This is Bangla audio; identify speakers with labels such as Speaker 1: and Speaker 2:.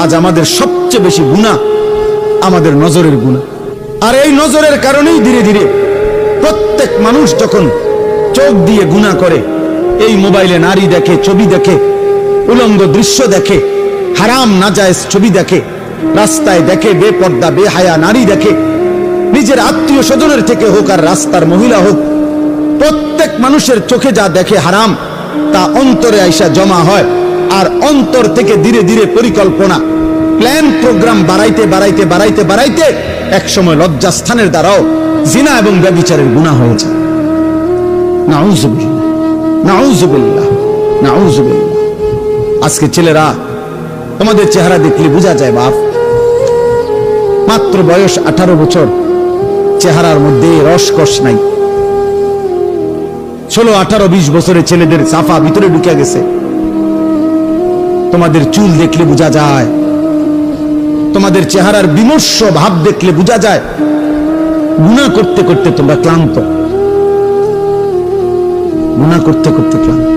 Speaker 1: আজ আমাদের সবচেয়ে বেশি গুনাহ আমাদের নজরের গুনাহ। আর এই নজরের কারণেই ধীরে ধীরে প্রত্যেক মানুষ যখন চোখ দিয়ে গুনাহ করে, এই মোবাইলে নারী দেখে, ছবি দেখে, উলঙ্গ দৃশ্য দেখে, হারাম নাজায়েজ ছবি দেখে, রাস্তায় দেখে বেপর্দা বেহায়া নারী দেখে, নিজের আত্মীয় স্বজনের থেকে হোক আর রাস্তার মহিলা হোক, প্রত্যেক মানুষের চোখে যা দেখে হারাম তা অন্তরে আইসা জমা হয়। আর অন্তর থেকে ধীরে ধীরে পরিকল্পনা, প্ল্যান, প্রোগ্রাম বাড়াইতে বাড়াইতে বাড়াইতে বাড়াইতে একসময় লজ্জাস্থানের দ্বারাও জিনা এবং ব্যভিচারের গুনাহ হয়ে যায়। নাউযুবিল্লাহ, নাউযুবিল্লাহ, নাউযুবিল্লাহ। আজকে ছেলেরা, তোমাদের চেহারা দেখলে বোঝা যায় বাপ, মাত্র বয়স 18 বছর, চেহারার মধ্যে রসকস নাই। 16, 18, 20 বছরের ছেলেদের সাফা ভিতরে ঢুকে গেছে। তোমাদের চুল দেখলে বোঝা যায়, তোমাদের চেহারার বিমর্ষ ভাব দেখলে বোঝা যায় গুনাহ করতে করতে তোমরা ক্লান্ত, গুনাহ করতে করতে ক্লান্ত।